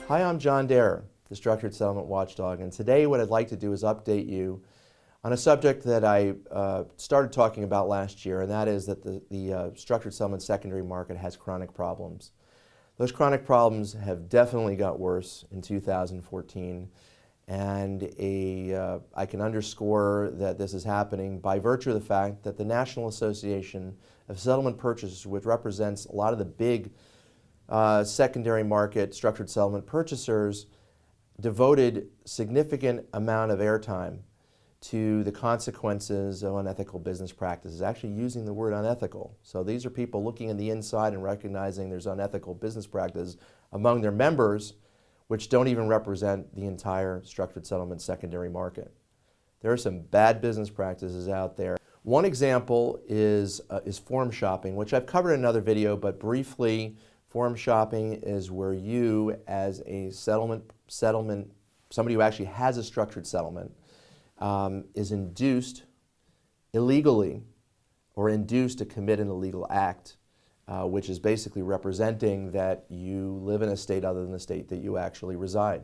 Hi, I'm John Darer, the Structured Settlement Watchdog, and today what I'd like to do is update you on a subject that I started talking about last year, and that is that the structured settlement secondary market has chronic problems. Those chronic problems have definitely got worse in 2014, and I can underscore that this is happening by virtue of the fact that the National Association of Settlement Purchasers, which represents a lot of the big secondary market structured settlement purchasers, devoted significant amount of airtime to the consequences of unethical business practices, actually using the word unethical. So these are people looking in the inside and recognizing there's unethical business practices among their members, which don't even represent the entire structured settlement secondary market. There are some bad business practices out there. One example is forum shopping, which I've covered in another video, but briefly, forum shopping is where you, as a settlement, somebody who actually has a structured settlement, is induced illegally or induced to commit an illegal act, which is basically representing that you live in a state other than the state that you actually reside.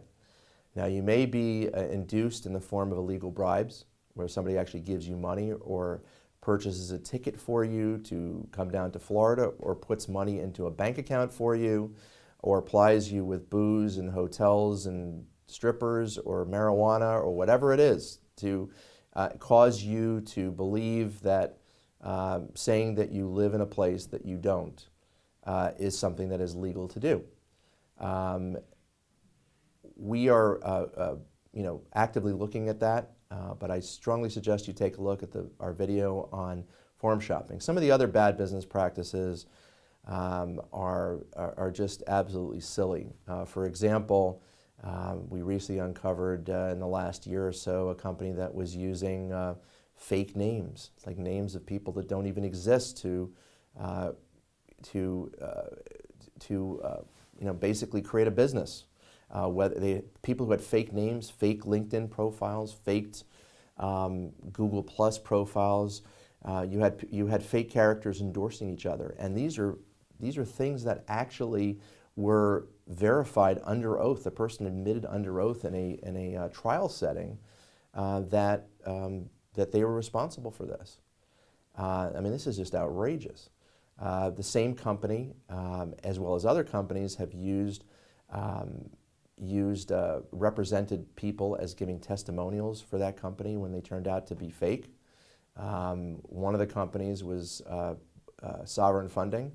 Now, you may be induced in the form of illegal bribes, where somebody actually gives you money or purchases a ticket for you to come down to Florida, or puts money into a bank account for you, or applies you with booze and hotels and strippers or marijuana or whatever it is to cause you to believe that saying that you live in a place that you don't is something that is legal to do. We are actively looking at that. But I strongly suggest you take a look at our video on forum shopping. Some of the other bad business practices are just absolutely silly. For example, we recently uncovered in the last year or so a company that was using fake names, like names of people that don't even exist, to basically create a business. People who had fake names, fake LinkedIn profiles, faked Google Plus profiles. You had fake characters endorsing each other, and these are things that actually were verified under oath. The person admitted under oath in a trial setting that they were responsible for this. I mean, this is just outrageous. The same company, as well as other companies, have used represented people as giving testimonials for that company when they turned out to be fake. One of the companies was Sovereign Funding.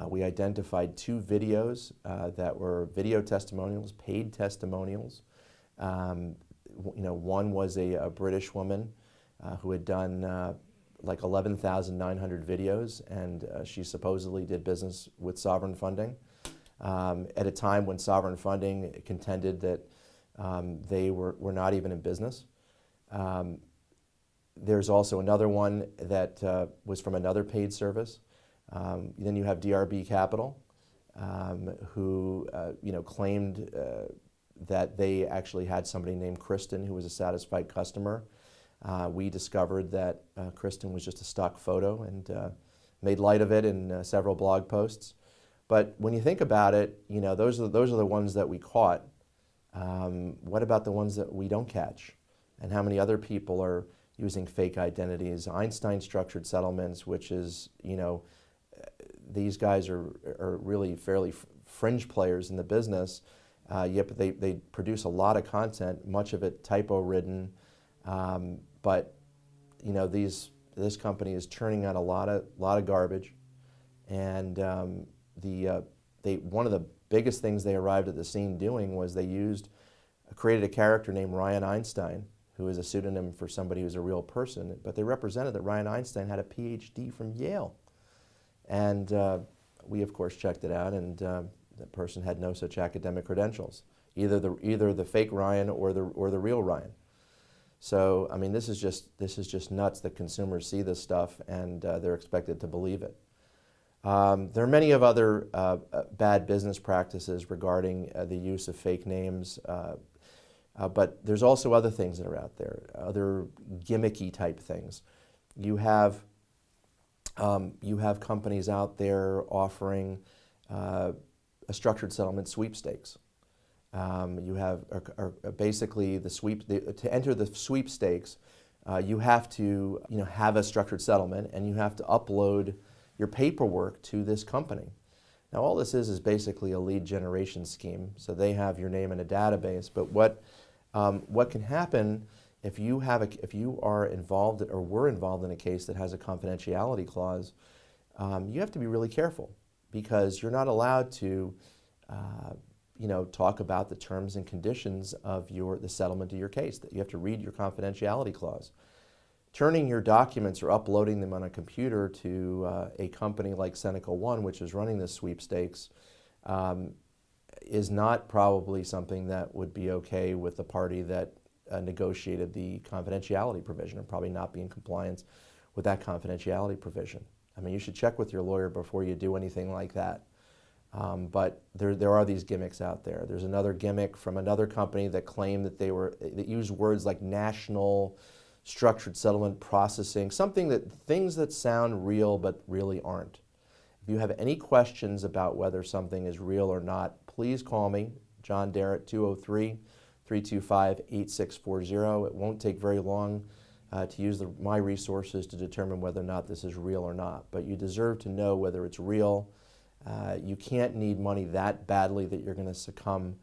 We identified 2 videos that were video testimonials, paid testimonials. One was a British woman who had done like 11,900 videos, and she supposedly did business with Sovereign Funding. At a time when Sovereign Funding contended that they were not even in business. There's also another one that was from another paid service. Then you have DRB Capital, who claimed that they actually had somebody named Kristen who was a satisfied customer. We discovered that Kristen was just a stock photo and made light of it in several blog posts. But when you think about it, those are the ones that we caught. What about the ones that we don't catch? And how many other people are using fake identities? Einstein Structured Settlements, which is, these guys are really fairly fringe players in the business, yet they produce a lot of content, much of it typo-ridden. But this company is churning out a lot of garbage, and one of the biggest things they arrived at the scene doing was they created a character named Ryan Einstein, who is a pseudonym for somebody who's a real person, but they represented that Ryan Einstein had a PhD from Yale. And we, of course, checked it out, and that person had no such academic credentials, either the fake Ryan or the real Ryan. So, I mean, this is just nuts that consumers see this stuff and they're expected to believe it. There are many of other bad business practices regarding the use of fake names, but there's also other things that are out there, other gimmicky type things. You have companies out there offering a structured settlement sweepstakes. You have basically to enter the sweepstakes, you have to have a structured settlement, and you have to upload your paperwork to this company. Now, all this is basically a lead generation scheme, so they have your name in a database. But what can happen if you are involved or were involved in a case that has a confidentiality clause? You have to be really careful, because you're not allowed to talk about the terms and conditions of the settlement of your case. That you have to read your confidentiality clause. Turning your documents or uploading them on a computer to a company like Seneca One, which is running this sweepstakes, is not probably something that would be okay with the party that negotiated the confidentiality provision, and probably not be in compliance with that confidentiality provision. I mean, you should check with your lawyer before you do anything like that. But there are these gimmicks out there. There's another gimmick from another company that claimed that that used words like national structured settlement processing, things that sound real but really aren't. If you have any questions about whether something is real or not, please call me, John Darer, at 203-325-8640. It won't take very long to use my resources to determine whether or not this is real or not. But you deserve to know whether it's real. You can't need money that badly that you're going to succumb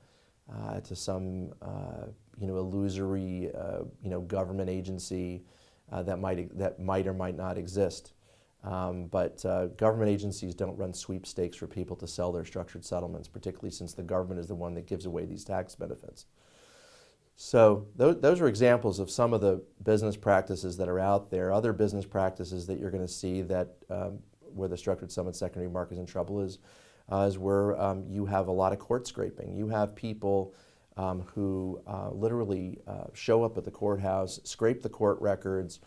to some illusory government agency that might or might not exist. But government agencies don't run sweepstakes for people to sell their structured settlements, particularly since the government is the one that gives away these tax benefits. So those are examples of some of the business practices that are out there. Other business practices that you're going to see that where the structured settlement secondary market is in trouble is where you have a lot of court scraping. You have people who literally show up at the courthouse, scrape the court records,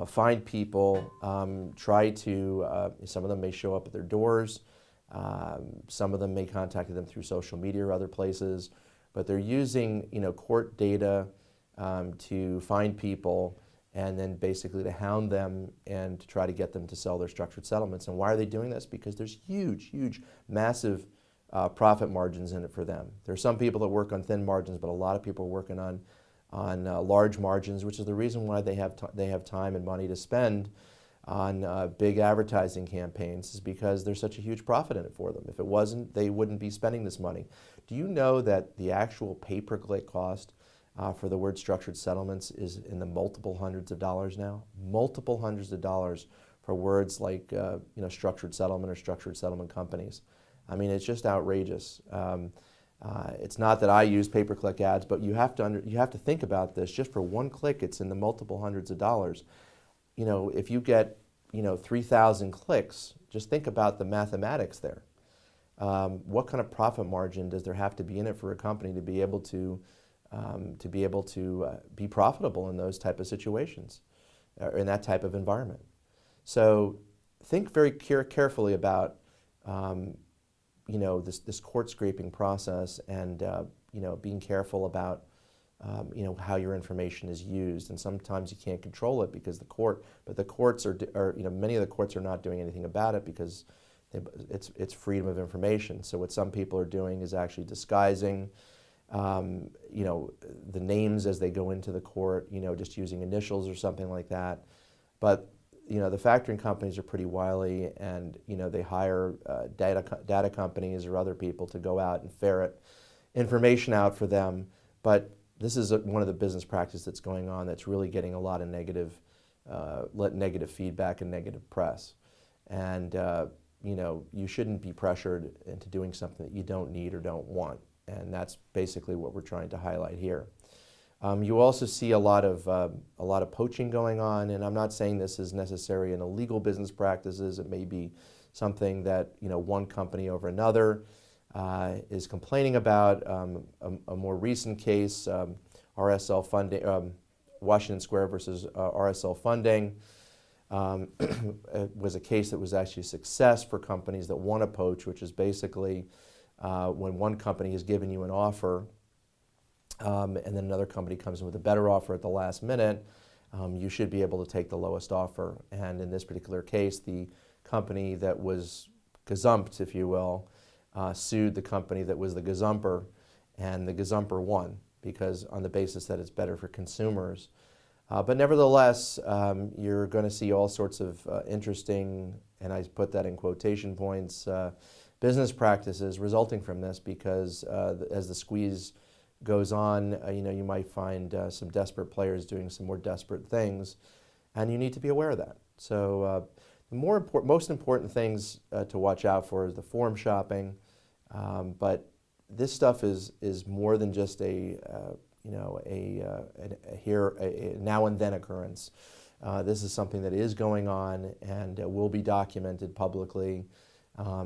find people, try to, some of them may show up at their doors, some of them may contact them through social media or other places, but they're using court data to find people and then basically to hound them and to try to get them to sell their structured settlements. And why are they doing this? Because there's huge, massive profit margins in it for them. There are some people that work on thin margins, but a lot of people are working on large margins, which is the reason why they have time and money to spend on big advertising campaigns, is because there's such a huge profit in it for them. If it wasn't, they wouldn't be spending this money. Do you know that the actual pay-per-click cost for the word structured settlements is in the multiple hundreds of dollars now? Multiple hundreds of dollars for words like structured settlement or structured settlement companies. I mean, it's just outrageous. It's not that I use pay-per-click ads, but you have to think about this. Just for one click, it's in the multiple hundreds of dollars. If you get 3,000 clicks, just think about the mathematics there. What kind of profit margin does there have to be in it for a company to be able to be profitable in those type of situations, or in that type of environment? So think very carefully about this court scraping process, and being careful about how your information is used. And sometimes you can't control it because the courts are many of the courts are not doing anything about it because it's freedom of information. So what some people are doing is actually disguising the names as they go into the court, just using initials or something like that. But the factoring companies are pretty wily, and they hire data companies or other people to go out and ferret information out for them. But this is one of the business practices that's going on that's really getting a lot of negative feedback and negative press. And you shouldn't be pressured into doing something that you don't need or don't want. And that's basically what we're trying to highlight here. You also see a lot of poaching going on, and I'm not saying this is necessarily an illegal business practices. It may be something that one company over another is complaining about. A more recent case, RSL funding, Washington Square versus RSL funding, was a case that was actually a success for companies that want to poach, which is basically when one company has given you an offer, and then another company comes in with a better offer at the last minute, you should be able to take the lowest offer. And in this particular case, the company that was gazumped, if you will, sued the company that was the gazumper, and the gazumper won because on the basis that it's better for consumers. But nevertheless, you're going to see all sorts of interesting, and I put that in quotation points, business practices resulting from this because as the squeeze goes on, you might find some desperate players doing some more desperate things, and you need to be aware of that. So the most important things to watch out for is the forum shopping, but this stuff is more than just a now and then occurrence. This is something that is going on and will be documented publicly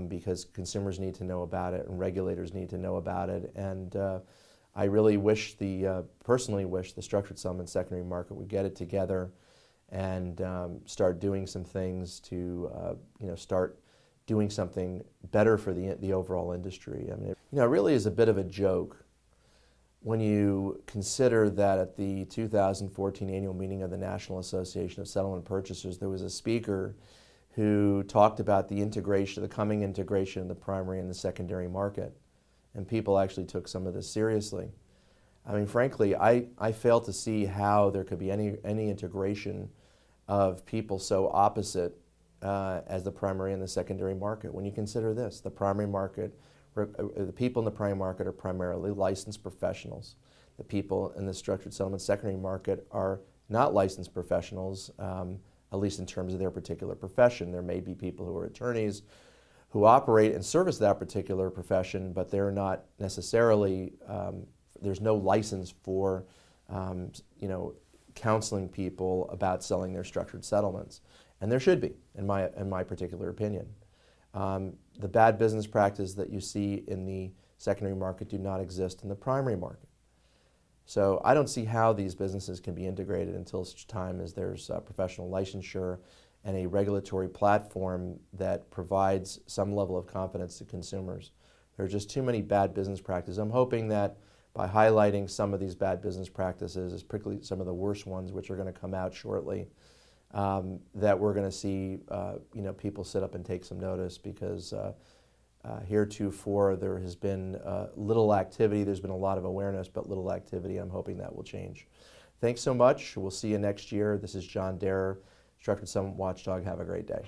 because consumers need to know about it and regulators need to know about it. And I really personally wish the structured settlement secondary market would get it together and start doing some things to start doing something better for the overall industry. I mean, it really is a bit of a joke when you consider that at the 2014 annual meeting of the National Association of Settlement Purchasers, there was a speaker who talked about the coming integration of the primary and the secondary market, and people actually took some of this seriously. I mean, frankly, I fail to see how there could be any integration of people so opposite as the primary and the secondary market. When you consider this, the primary market, the people in the primary market are primarily licensed professionals. The people in the structured settlement secondary market are not licensed professionals, at least in terms of their particular profession. There may be people who are attorneys who operate and service that particular profession, but they're not necessarily, there's no license for counseling people about selling their structured settlements. And there should be, in my particular opinion. The bad business practice that you see in the secondary market do not exist in the primary market. So I don't see how these businesses can be integrated until such time as there's professional licensure and a regulatory platform that provides some level of confidence to consumers. There are just too many bad business practices. I'm hoping that by highlighting some of these bad business practices, particularly some of the worst ones which are going to come out shortly, that we're going to see people sit up and take some notice, because heretofore there has been little activity. There's been a lot of awareness, but little activity. I'm hoping that will change. Thanks so much. We'll see you next year. This is John Darer, Structured Settlement Watchdog. Have a great day.